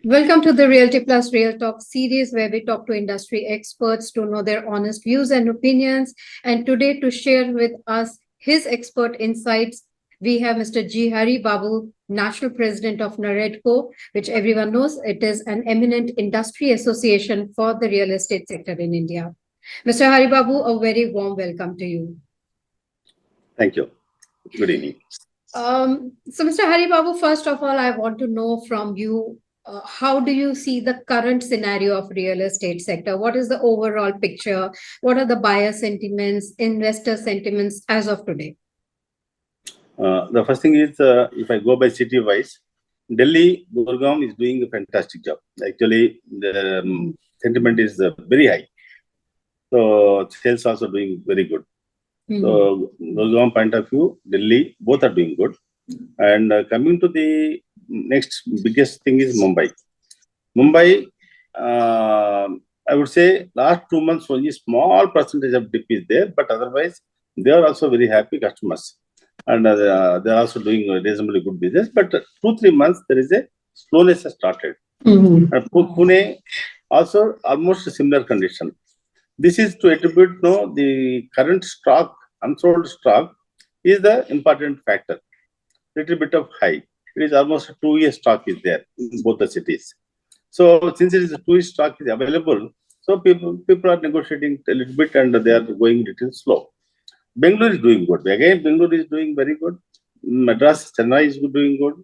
Welcome to the Realty Plus Real Talk series where we talk to industry experts to know their honest views and opinions. And today to share with us his expert insights, we have Mr. G. Hari Babu, National President of NAREDCO, which everyone knows it is an eminent industry association for the real estate sector in India. Mr. Hari Babu, a very warm welcome to you. Thank you. Good evening. So, Mr. Hari Babu, first of all, I want to know from you, how do you see the current scenario of real estate sector? What is the overall picture? What are the buyer sentiments, investor sentiments as of today? The first thing is, if I go by city-wise, Delhi, Gurgaon is doing a fantastic job. Actually, the sentiment is very high. So, sales also doing very good. So, Gurgaon point of view, Delhi, both are doing good. And coming to the next biggest thing is Mumbai. Mumbai, I would say last 2 months only small percentage of dip is there, but otherwise they are also very happy customers. And they are also doing a reasonably good business. But 2-3 months there is a slowness has started. And Pune also almost a similar condition. This is to attribute the current stock, unsold stock is the important factor. Little bit of high. It is almost a 2-year stock is there in both the cities. So since it is a 2-year stock is available, so people are negotiating a little bit and they are going a little slow. Bangalore is doing good. Again, Bangalore is doing very good. Madras, Chennai is doing good.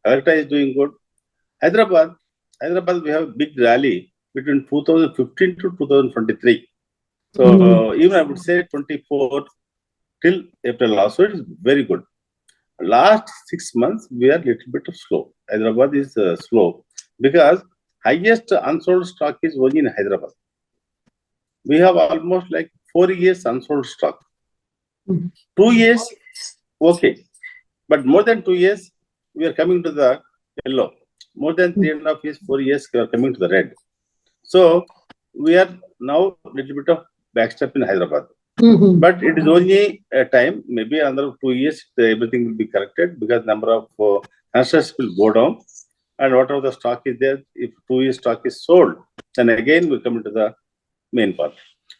Calcutta is doing good. Hyderabad, we have a big rally between 2015 to 2023. So even I would say 24 till April also it is very good. Last 6 months we are little bit of slow. Hyderabad is slow because highest unsold stock is only in Hyderabad. We have almost like 4 years unsold stock. 2 years, okay. But more than 2 years, we are coming to the yellow. More than 3.5 years, 4 years, we are coming to the red. So we are now a little bit of backstep in Hyderabad. But it is only a time, maybe another 2 years, everything will be corrected because number of constructions will go down. And whatever the stock is there, if 2 years stock is sold, then again we come into the main part.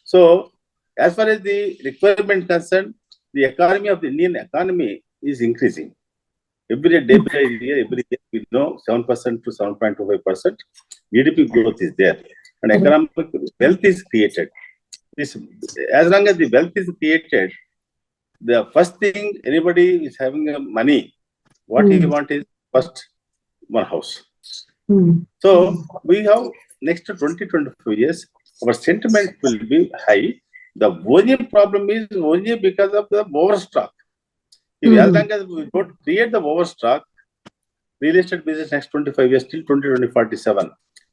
So as far as the requirement concerned, the economy of the Indian economy is increasing. Every day by year, every year we know 7% to 7.25% GDP growth is there. And economic wealth is created. This, as long as the wealth is created, the first thing anybody is having money, what he want is first one house. So we have next 20-25 years, our sentiment will be high. The only problem is only because of the overstock. If as long as we don't create the overstock, real estate business next 25 years till 2047,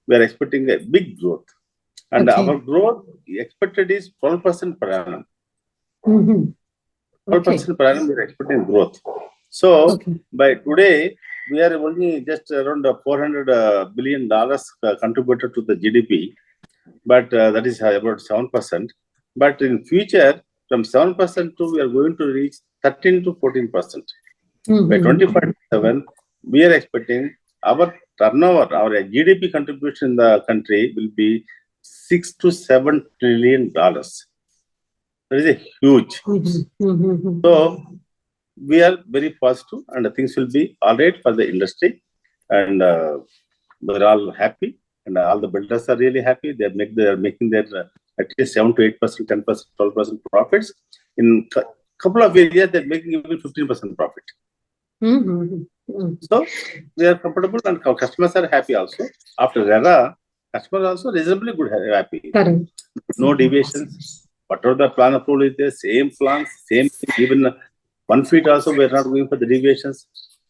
we are expecting a big growth. And our growth expected is 12% per annum. 12% per annum we are expecting growth. So by today, we are only just around $400 billion contributed to the GDP, but that is about 7%. But in future, from 7% to we are going to reach 13 to 14%. By 2047, we are expecting our turnover, our GDP contribution in the country will be $6 to $7 trillion. That is a huge. So we are very positive, and things will be all right for the industry, and we're all happy, and all the builders are really happy. They are making their at least 7 to 8%, 10%, 12% profits. In couple of areas, they're making even 15% profit. So we are comfortable, and our customers are happy also. After RERA, customers also reasonably good, happy. No deviations. Whatever the plan approval is there, same plans, same thing. Even 1 feet also, we are not going for the deviations.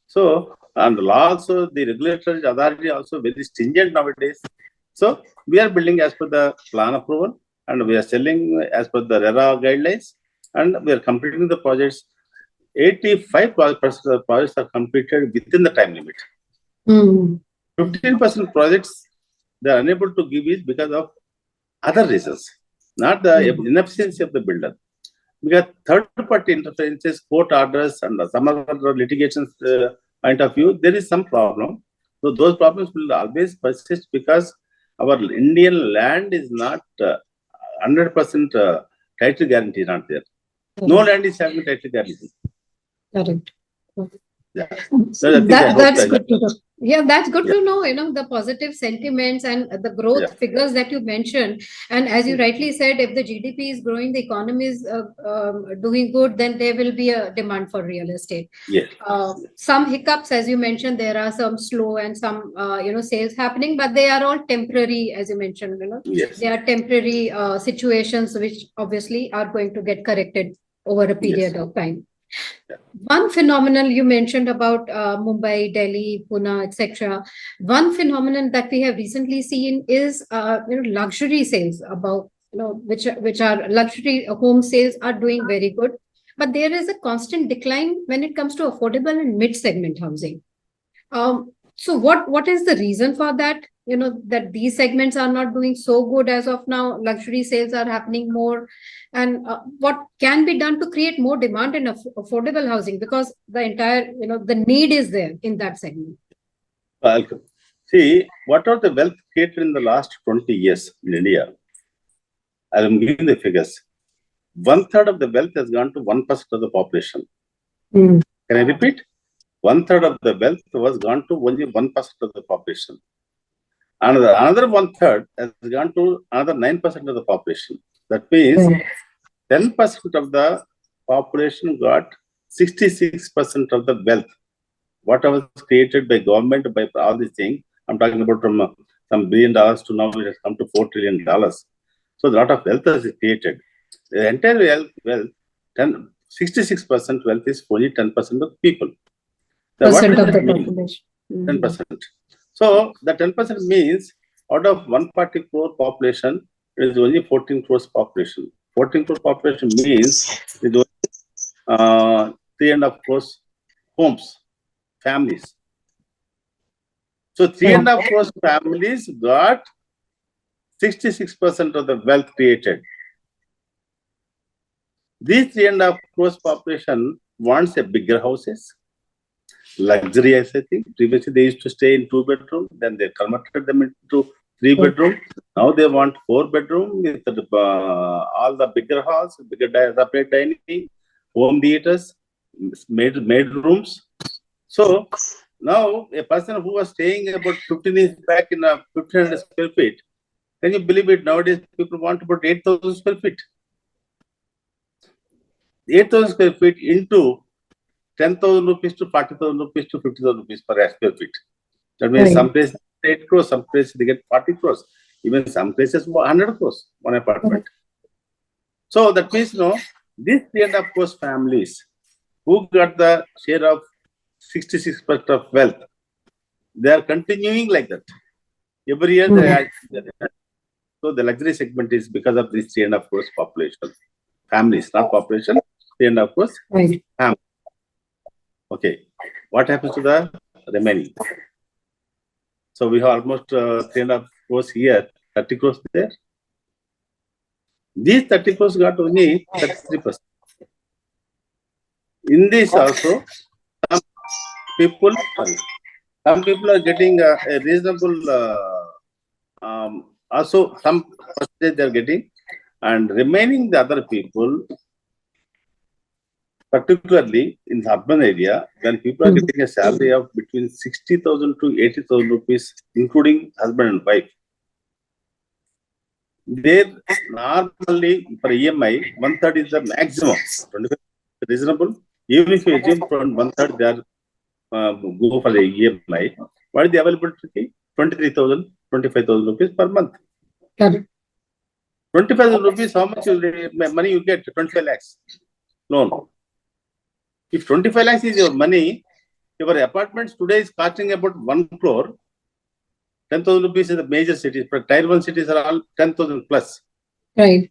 So, and law also, the regulatory authority also very stringent nowadays. So we are building as per the plan approval, and we are selling as per the RERA guidelines, and we are completing the projects. 85% of the projects are completed within the time limit. 15% projects they are unable to give is because of other reasons, not the inefficiency of the builder. Because third-party interferences, court orders, and some other litigations point of view, there is some problem. So those problems will always persist because our Indian land is not 100% title guarantee not there. No land is having title guarantee. Correct. Yeah. So I think I hope That's that- good to know. Yeah, that's good Yeah. to know, the positive sentiments and the growth Yeah. figures that you mentioned. And as you rightly said, if the GDP is growing, the economy is doing good, then there will be a demand for real estate. Yes. Some hiccups, as you mentioned, there are some slow and some, sales happening, but they are all temporary, as you mentioned, Yes. they are temporary situations which obviously are going to get corrected over a period of time. One phenomenon you mentioned about Mumbai, Delhi, Pune, etc. One phenomenon that we have recently seen is luxury sales about which are luxury home sales are doing very good, but there is a constant decline when it comes to affordable and mid segment housing. So what is the reason for that? That these segments are not doing so good as of now. Luxury sales are happening more, and what can be done to create more demand in affordable housing, because the entire the need is there in that segment. Welcome. See, what are the wealth created in the last 20 years in India? I am giving the figures. 1/3 of the wealth has gone to 1% of the population. Can I repeat? 1/3 of the wealth was gone to only 1% of the population. Another 1/3 has gone to another 9% of the population. That means 10% of the population got 66% of the wealth. What was created by government, by all these things, I'm talking about from some $1 billion to now it has come to $4 trillion. So a lot of wealth is created. The entire wealth, 66% wealth is only 10% of people. So what does that mean? 10%. So the 10% means out of 140 crore population, it is only 14 crores population. 14 crore population means it is 3.5 crores homes, families. So 3.5 crores families got 66% of the wealth created. These 3.5 crores population wants a bigger houses, luxury, I think. Previously, they used to stay in 2-bedroom, then they converted them into 3-bedroom. Now they want 4-bedroom with all the bigger halls, bigger separate dining, home theaters, made rooms. So now a person who was staying about 15 years back in a 1,500 square feet, can you believe it? Nowadays, people want about 8,000 square feet. 8,000 square feet into 10,000 rupees to 40,000 rupees to 50,000 rupees per square feet. That means some places 8 crores, some places they get 40 crores, even some places 100 crores, one apartment. So that means, these 3.5 crores families who got the share of 66% of wealth, they are continuing like that. Every year they are. So the luxury segment is because of this 3.5 crores population. Families, not population, 3.5 crores families. Okay. What happens to the remaining? So we have almost 3.5 crores here, 30 crores there. These 30 crores got only 33%. In this also, some people are getting a reasonable, also some percentage they are getting, and remaining the other people, particularly in the urban area, when people are getting a salary of between 60,000 to 80,000 rupees, including husband and wife, there normally for EMI, 1/3 is the maximum. 25 is reasonable. Even if you assume from 1/3 they are go for the EMI, what is the availability? 23,000, 25,000 rupees per month. 25,000 rupees, how much money you get? 25 lakhs loan. If 25 lakhs is your money, your apartments today is costing about 1 crore. 10,000 rupees in the major cities, but tier 1 cities are all 10,000 plus. Right.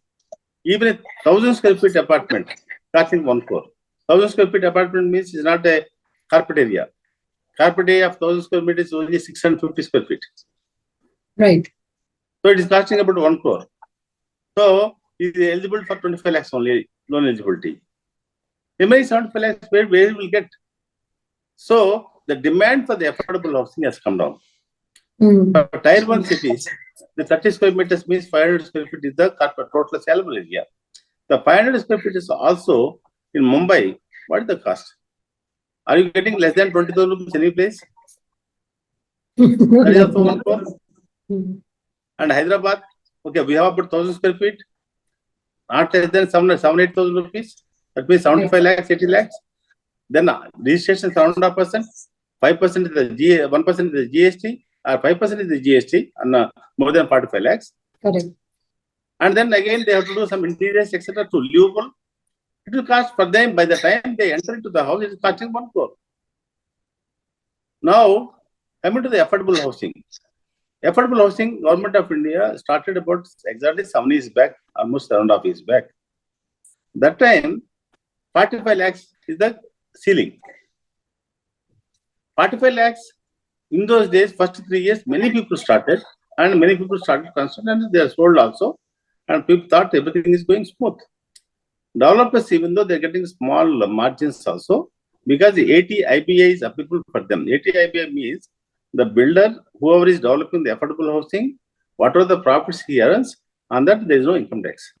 Even a 1,000 square feet apartment costing 1 crore. 1,000 square feet apartment means it's not a carpet area. Carpet area of 1,000 square feet is only 650 square feet. Right. So it is costing about 1 crore. So it is eligible for 25 lakhs only loan eligibility. Remaining 75 lakhs, where will get? So the demand for the affordable housing has come down. Mm. For Tier 1 cities, the 30 square meters means 500 square feet is the total saleable area. The 500 square feet is also in Mumbai. What is the cost? Are you getting less than 20,000 rupees any place? That is also one crore. Mm. And Hyderabad, okay, we have about 1,000 square feet, not less than 8,000 rupees. That means 75 lakhs, 80 lakhs. Then registration is 7.5%, 5% is the 1% is the GST, or 5% is the GST, and more than 45 lakhs. Correct. And then again, they have to do some interiors, etc. to livable. It will cost for them, by the time they enter into the house, it is costing 1 crore. Now, coming to the affordable housing. Affordable housing, Government of India started about exactly 7 years back, almost 7.5 years back. That time, 45 lakhs is the ceiling. 45 lakhs, in those days, first 3 years, many people started, and many people started construction, and they are sold also, and people thought everything is going smooth. Developers, even though they're getting small margins also, because the 80 IBA is applicable for them. 80 IBA means the builder, whoever is developing the affordable housing, whatever the profits he earns, on that there is no income tax.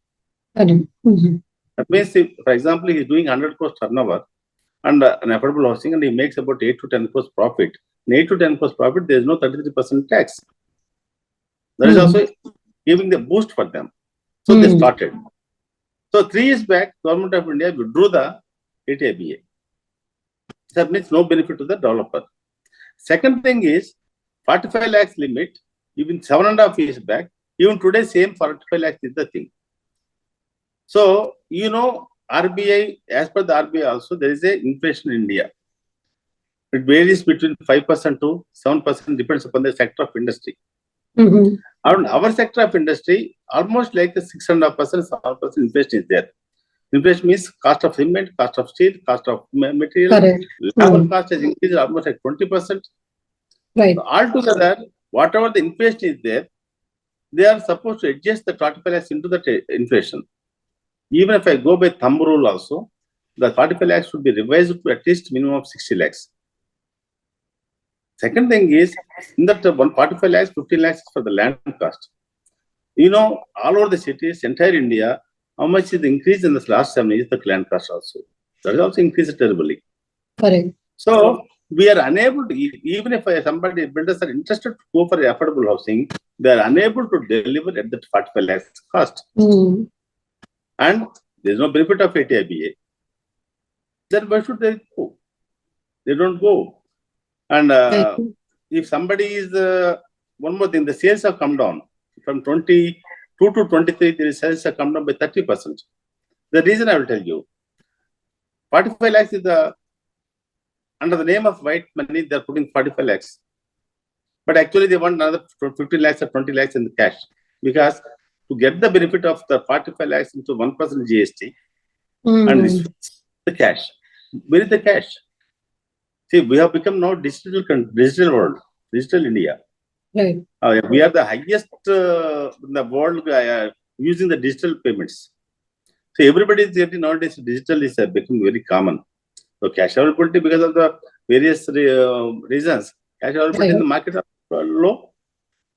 Mm-hmm. That means, if, for example, he is doing 100 crores turnover and an affordable housing, and he makes about 8 to 10 crores profit. In 8 to 10 crores profit, there is no 33% tax. That is also giving the boost for them. So they started. So 3 years back, Government of India withdrew the 80 IBA. That means no benefit to the developer. Second thing is 45 lakhs limit, even 7.5 years back, even today same 45 lakhs is the thing. So, you know, RBI, as per the RBI also, there is a inflation in India. It varies between 5% to 7%, depends upon the sector of industry. Mm-hmm. And our sector of industry, almost like the 6.5%, 7% inflation is there. Inflation means cost of cement, cost of steel, cost of material. Correct. Labor cost has increased almost like 20%. Right. So altogether, whatever the inflation is there, they are supposed to adjust the 45 lakhs into the inflation. Even if I go by thumb rule also, the 45 lakhs should be revised to at least minimum of 60 lakhs. Second thing is, in that 145 lakhs, 15 lakhs is for the land cost. You know, all over the cities, entire India, how much is the increase in the last 7 years, the land cost also. That is also increased terribly. Correct. So, we are unable to, even if somebody, builders are interested to go for affordable housing, they are unable to deliver at that 45 lakhs cost. And there is no benefit of 80 IBA. Then why should they go? They don't go. And if somebody is, one more thing, the sales have come down from 22 to 23, the sales have come down by 30%. The reason I will tell you, 45 lakhs is the, under the name of white money, they are putting 45 lakhs. But actually, they want another 15 lakhs or 20 lakhs in the cash. Because to get the benefit of the 45 lakhs into 1% GST, and this the cash. Where is the cash? See, we have become now digital world, digital India. Right. We are the highest in the world using the digital payments. So everybody is getting nowadays digital is becoming very common. So cash availability, because of the various reasons, cash availability in the market are low.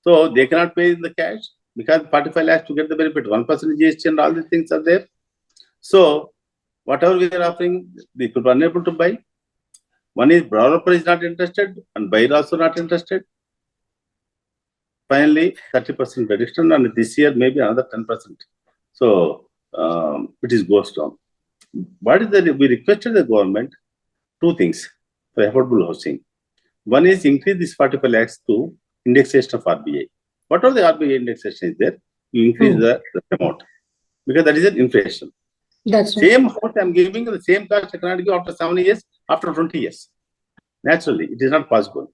So they cannot pay in the cash because 45 lakhs to get the benefit, 1% GST and all these things are there. So whatever we are offering, people are unable to buy. One is developer is not interested and buyer also not interested. Finally, 30% reduction, and this year maybe another 10%. So it is goes down. What is that? We requested the government two things for affordable housing. One is increase this 45 lakhs to indexation of RBI. Whatever the RBI indexation is there, you increase the amount because that is an inflation. That's right. Same house I'm giving the same cost I cannot give after 7 years, after 20 years. Naturally, it is not possible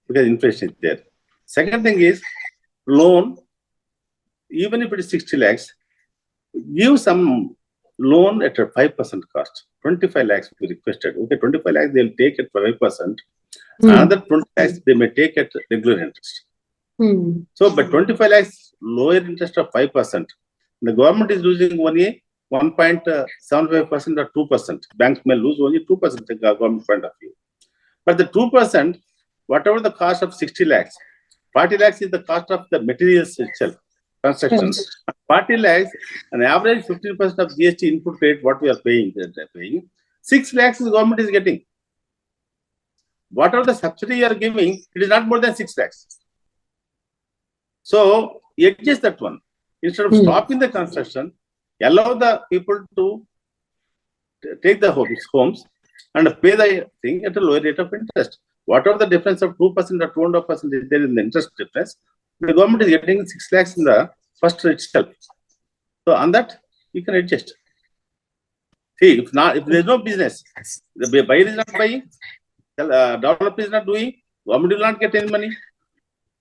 because inflation is there. Second thing is loan, even if it is 60 lakhs, give some loan at a 5% cost. 25 lakhs we requested. Okay, 25 lakhs they'll take at 5%. Another 20 lakhs they may take at regular interest. So, but 25 lakhs lower interest of 5%. The government is losing only 1.75% or 2%. Banks may lose only 2% in government point of view. For the 2%, whatever the cost of 60 lakhs, 40 lakhs is the cost of the materials itself, construction. 40 lakhs, an average 15% of GST input rate, what we are paying, 6 lakhs is government is getting. Whatever the subsidy you are giving, it is not more than 6 lakhs. So, adjust that one. Instead of stopping the construction, allow the people to take the homes and pay the thing at a lower rate of interest. Whatever the difference of 2% or 2.5% is there in the interest difference, the government is getting 6 lakhs in the first itself. So on that, you can adjust. See, if there is no business, the buyer is not buying, developer is not doing, government will not get any money.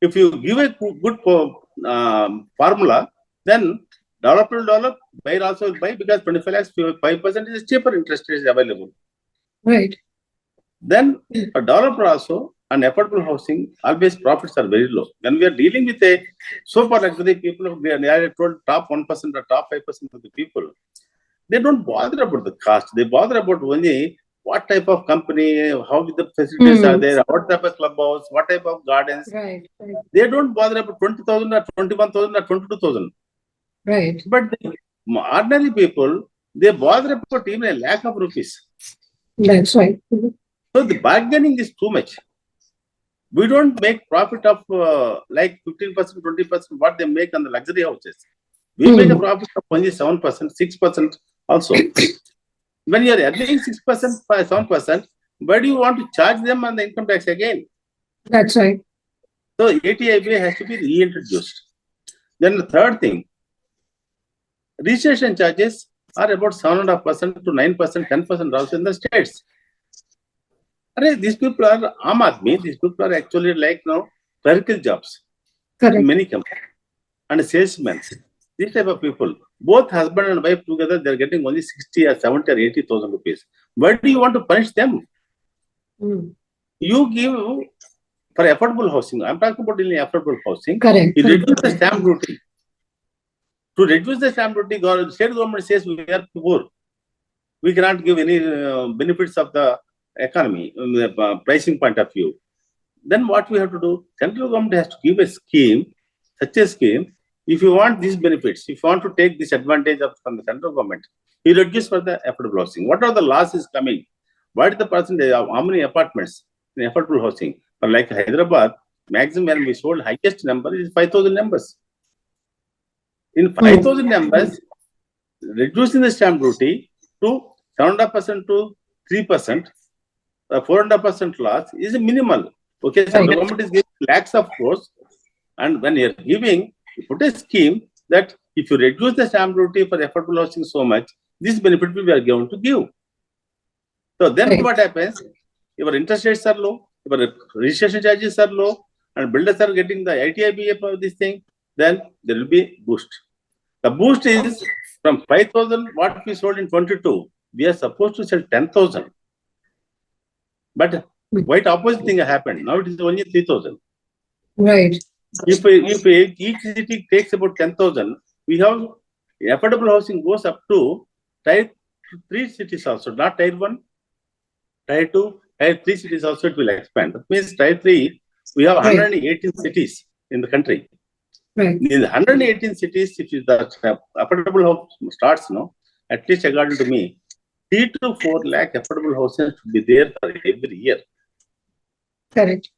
If you give a good formula, then developer will develop, buyer also will buy, because 25 lakhs, 5% is cheaper interest rate is available. Right. Then a developer also, and affordable housing, always profits are very low. When we are dealing with a super luxury people, they are told top 1% or top 5% of the people, they don't bother about the cost. They bother about only what type of company, how the facilities are there, what type of clubhouse, what type of gardens. Right. They don't bother about 20,000 or 21,000 or 22,000. Right. But the ordinary people, they bother about even a lakh of rupees. That's right. So the bargaining is too much. We don't make profit of like 15%, 20%, what they make on the luxury houses. We make a profit of only 7%, 6% also. When you are earning 6%, 7%, why do you want to charge them on the income tax again? That's right. So ATIBA has to be reintroduced. Then the third thing, registration charges are about 7.5% to 9%, 10% also in the states. These people are Aam Aadmi, these people are actually like clerical jobs. Correct. In many companies. And salesmen. These type of people, both husband and wife together, they are getting only 60 or 70 or 80,000 rupees. Why do you want to punish them? You give for affordable housing. I'm talking about in affordable housing. Correct. You reduce the stamp duty. To reduce the stamp duty, state government says we are poor. We cannot give any benefits of the economy, pricing point of view. Then what we have to do? Central government has to give a scheme, such a scheme. If you want these benefits, if you want to take this advantage from the central government, you reduce for the affordable housing. What are the losses coming? What is the percentage of how many apartments in affordable housing? Like Hyderabad, maximum when we sold highest number is 5,000 numbers. In 5,000 numbers, reducing the stamp duty to 7.5% to 3%, 4.5% loss is minimal. Okay, so the government is giving lakhs of crores, and when you're giving, you put a scheme that if you reduce the stamp duty for affordable housing so much, this benefit we are going to give. So then what happens? Your interest rates are low, your registration charges are low, and builders are getting the ITIBA for this thing, then there will be boost. The boost is from 5,000, what we sold in 22, we are supposed to sell 10,000. But quite opposite thing happened. Now it is only 3,000. Right. If each city takes about 10,000, we have affordable housing goes up to tier 3 cities also, not tier 1, tier 2, tier 3 cities also it will expand. That means tier 3, we have 118 cities in the country. Right. In 118 cities, if the affordable house starts, at least according to me, 3 to 4 lakh affordable houses should be there for every year. Correct.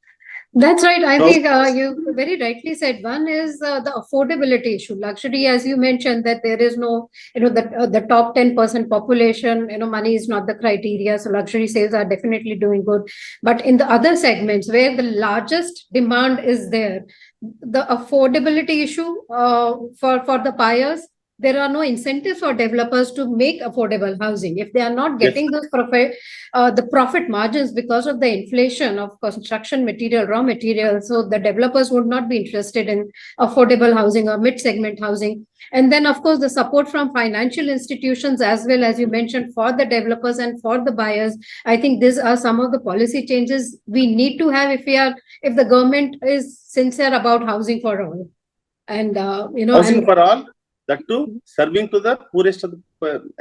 That's right. I think you very rightly said. One is the affordability issue. Luxury, as you mentioned, that there is no, the top 10% population, money is not the criteria. So luxury sales are definitely doing good. But in the other segments where the largest demand is there, the affordability issue for the buyers, there are no incentives for developers to make affordable housing. If they are not getting those the profit margins because of the inflation of construction material, raw materials, so the developers would not be interested in affordable housing or mid-segment housing. And then, of course, the support from financial institutions as well, as you mentioned, for the developers and for the buyers. I think these are some of the policy changes we need to have if the government is sincere about housing for all. And housing for all, that too serving to the poorest of the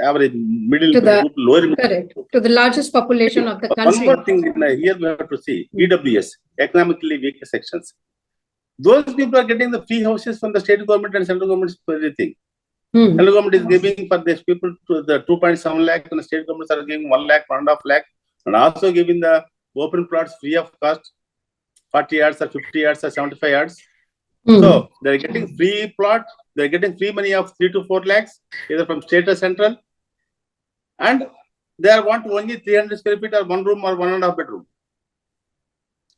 average middle To the group, lower middle correct group. to the largest population of the One country. more thing here we have to see EWS, economically weaker sections. Those people are getting the free houses from the state government and central government for everything. Central government is giving for these people to the 2.7 lakh, and the state governments are giving 1 lakh, 1.5 lakh, and also giving the open plots free of cost, 40 yards or 50 yards or 75 yards. So they're getting free plot, they're getting free money of 3 to 4 lakhs, either from state or central, and they want only 300 square feet or 1 room or 1.5 bedroom.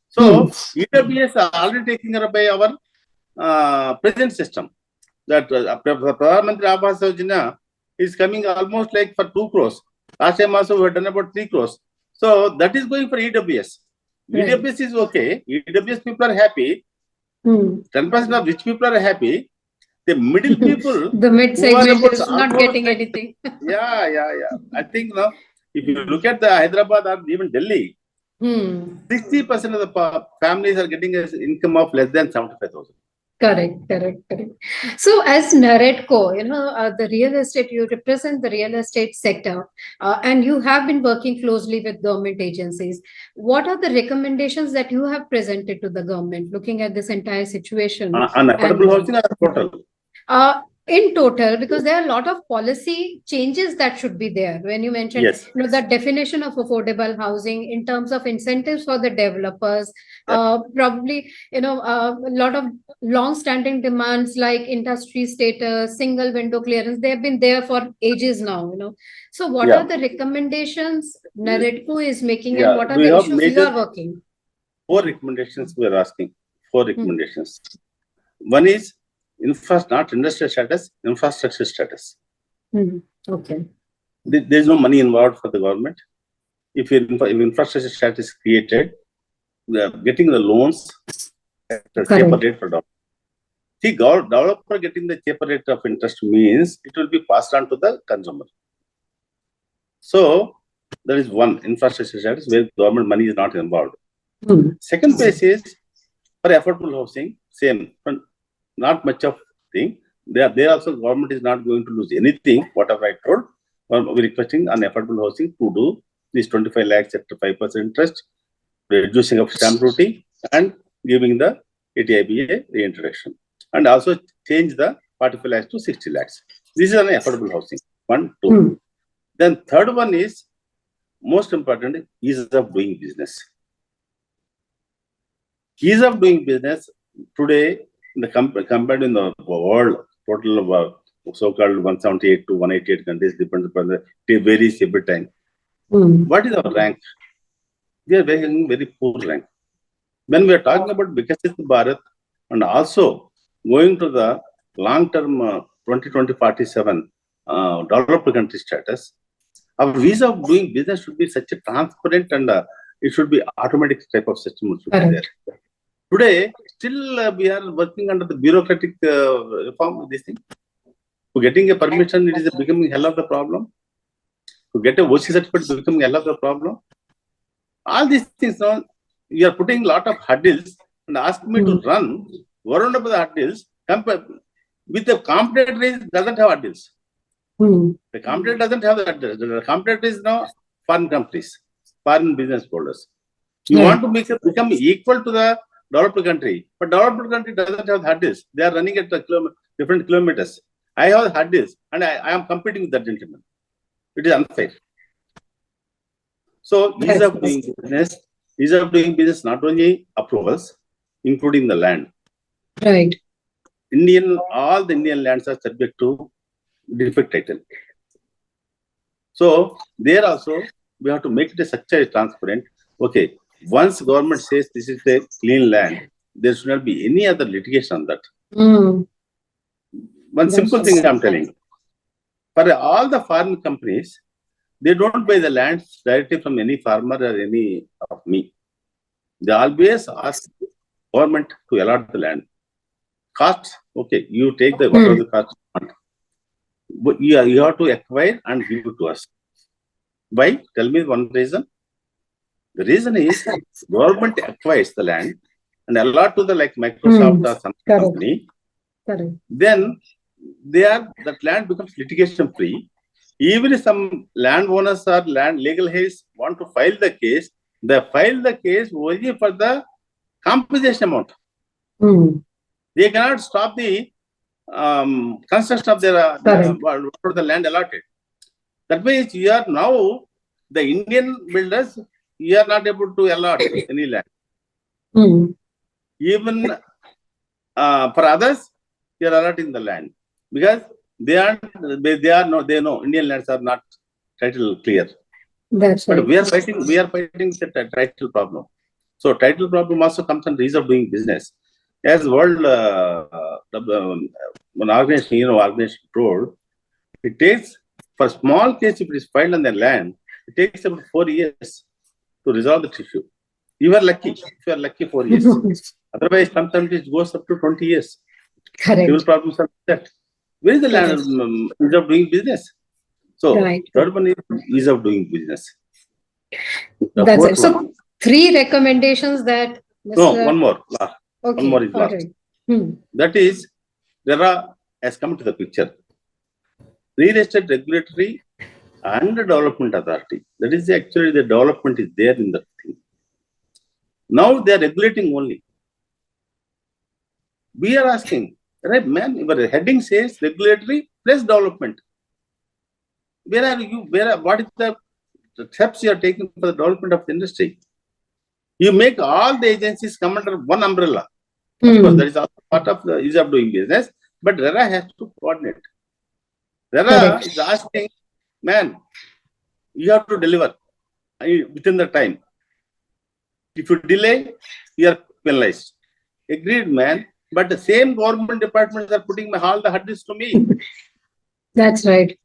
So EWS are already taken care of by our present system. That Pradhan Mantri Awas Yojana is coming almost like for 2 crores. Last time also we had done about 3 crores. So that is going for EWS. Right. EWS is okay. EWS people are happy. 10% of rich people are happy. The middle people, The mid who are segment about is not almost getting like- anything. Yeah. I think now, if you look at the Hyderabad or even Delhi, 60% of the families are getting an income of less than 75,000. Correct. So as NAREDCO, the real estate, you represent the real estate sector, and you have been working closely with government agencies. What are the recommendations that you have presented to the government, looking at this entire situation? On affordable housing or total? In total, because there are a lot of policy changes that should be there. When you mentioned, Yes. the definition of affordable housing in terms of incentives for the developers, probably, a lot of long-standing demands like industry status, single window clearance, they have been there for ages now, So what are the recommendations NAREDCO is making, and what are the issues you are working? 4 recommendations we are asking. 4 recommendations. One is not industrial status, infrastructure status. Okay. There is no money involved for the government. If infrastructure status is created, getting the loans at a cheaper rate for developer. See, developer getting the cheaper rate of interest means it will be passed on to the consumer. So there is one, infrastructure status, where government money is not involved. Second place is for affordable housing, same, not much of thing. There also government is not going to lose anything, whatever I told. We're requesting on affordable housing to do this 25 lakhs at 5% interest, reducing of stamp duty, and giving the ATIBA reintroduction. And also change the 45 lakhs to 60 lakhs. This is an affordable housing. 1, 2. Then third one is, most important, ease of doing business. Ease of doing business today, compared in the world, total of so-called 178 to 188 countries, depends upon it varies every time. What is our rank? We are very poor rank. When we are talking about Vikasit Bharat and also going to the long-term 2020-47 developed country status, our visa of doing business should be such a transparent and it should be automatic type of system should be there. Today, still we are working under the bureaucratic reform of this thing. To getting a permission, it is becoming hell of the problem. To get a OC certificate is becoming hell of the problem. All these things now, you are putting a lot of hurdles and ask me to run around up the hurdles. With the competitor doesn't have hurdles. The competitor doesn't have the hurdles. The competitor is now foreign companies, foreign business holders. You want to become equal to the developed country, but developed country doesn't have hurdles. They are running at different kilometers. I have hurdles and I am competing with that gentleman. It is unfair. So ease of doing business, not only approvals, including the land. Right. All the Indian lands are subject to defect title. So there also we have to make it such a transparent. Okay, once government says this is a clean land, there should not be any other litigation on that. One simple thing I'm telling. For all the foreign companies, they don't buy the lands directly from any farmer or any of me. They always ask government to allot the land. Cost, okay, you take the whatever the cost you want. But you have to acquire and give it to us. Why? Tell me one reason. The reason is government acquires the land and allot to the like Microsoft or some company. Then that land becomes litigation free. Even if some landowners or land legal heirs want to file the case, they file the case only for the compensation amount. They cannot stop the construction of their the land allotted. That means you are now the Indian builders, you are not able to allot any land. Even for others, you are allotting the land because they know Indian lands are not title clear. That's But right. we are fighting the title problem. So title problem also comes under ease of doing business. As world one organization told, it takes for small case if it is filed on the land, it takes about 4 years to resolve the issue. You are lucky. If you are lucky, 4 years. Otherwise, sometimes it goes up to 20 years. Correct. Civil problems are that. Where is the land ease of doing business? So third one is ease of doing business. That's it. So 3 recommendations that Mr. No, one more. Okay. One more is last. That is, RERA has come to the picture. Real Estate Regulatory and Development Authority. That is actually the development is there in the thing. Now they are regulating only. We are asking, right, man, your heading says regulatory plus development. Where are you? What is the steps you are taking for the development of the industry? You make all the agencies come under one umbrella. Of course, that is also part of the ease of doing business, but RERA has to coordinate. RERA is asking, man, you have to deliver within the time. If you delay, you are penalized. Agreed, man. But the same government departments are putting all the hurdles to me. That's right.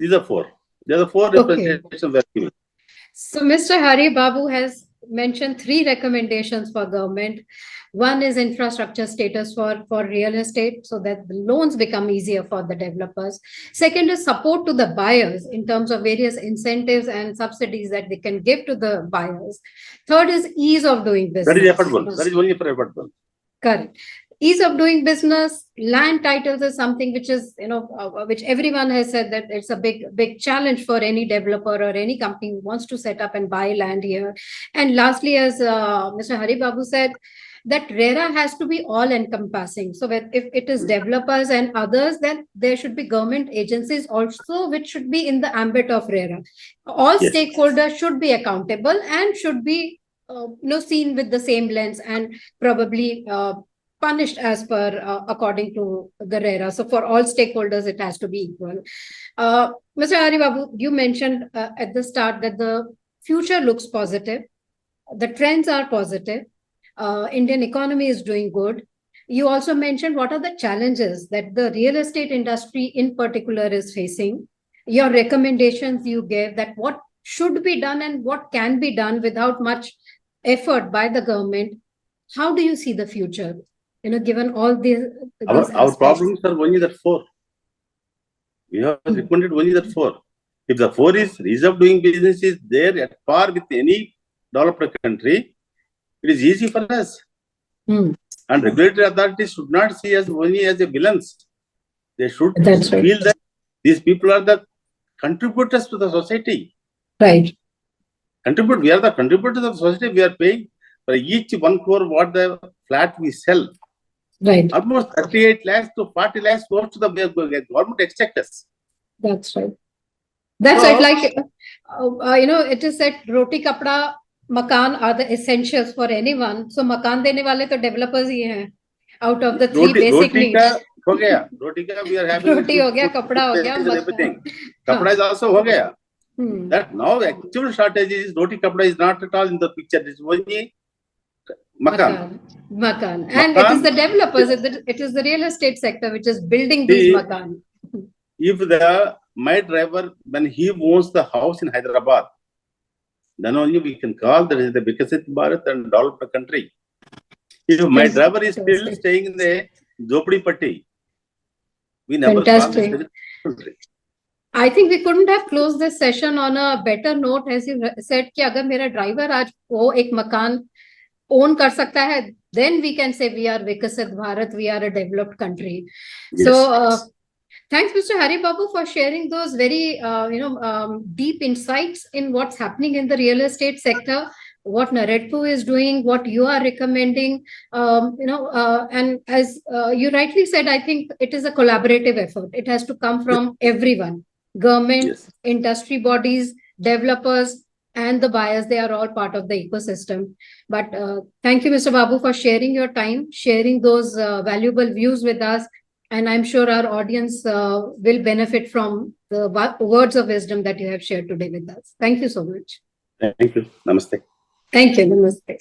These are 4. There are 4 representations we are giving. So Mr. Hari Babu has mentioned 3 recommendations for government. One is infrastructure status for real estate so that the loans become easier for the developers. Second is support to the buyers in terms of various incentives and subsidies that they can give to the buyers. Third is ease of doing business. That is affordable. That is only for affordable. Correct. Ease of doing business, land titles is something which is, which everyone has said that it's a big challenge for any developer or any company who wants to set up and buy land here. And lastly, as Mr. Hari Babu said, that RERA has to be all encompassing. So if it is developers and others, then there should be government agencies also, which should be in the ambit of RERA. All stakeholders should be accountable and should be seen with the same lens and probably punished as per according to the RERA. So for all stakeholders, it has to be equal. Mr. Hari Babu, you mentioned at the start that the future looks positive. The trends are positive. Indian economy is doing good. You also mentioned what are the challenges that the real estate industry in particular is facing. Your recommendations you gave that what should be done and what can be done without much effort by the government. How do you see the future? Given all these our problems are only that 4. We have recommended only that 4. If the 4 is ease of doing business is there at par with any developed country, it is easy for us. And regulatory authorities should not see us only as a villains. They should feel that these people are the contributors to the society. Right. We are the contributors of the society. We are paying for each 1 crore what the flat we sell. Right. Almost 38 lakhs to 40 lakhs goes to the government exchequers. That's right. That's right. Like, it is said roti, kapda, makan are the essentials for anyone. So makan dene wale to developers hi hain. Out of the 3 basic needs. Roti ka we are having. Roti ho gaya, kapda ho gaya, everything. Kapda is also ho gaya. That now actual shortage is roti, kapda is not at all in the picture. It is only makan. And it is the developers, it is the real estate sector which is building these makan. If my driver, when he owns the house in Hyderabad, then only we can call that is the Vikasit Bharat and developed country. If my driver is still staying in the Zopdi Patti, we never call this country. I think we couldn't have closed this session on a better note, as you said, कि अगर मेरा driver आज वो एक मकान own कर सकता है, then we can say we are Vikasit Bharat, we are a developed country. Yes. So Thanks, Mr. Hari Babu, for sharing those very, deep insights in what's happening in the real estate sector, what NAREDCO is doing, what you are recommending. And as you rightly said, I think it is a collaborative effort. It has to come from everyone, government, Yes. industry bodies, developers, and the buyers. They are all part of the ecosystem. But thank you, Mr. Babu, for sharing your time, sharing those valuable views with us. And I'm sure our audience will benefit from the words of wisdom that you have shared today with us. Thank you so much. Thank you. Namaste. Thank you. Namaste.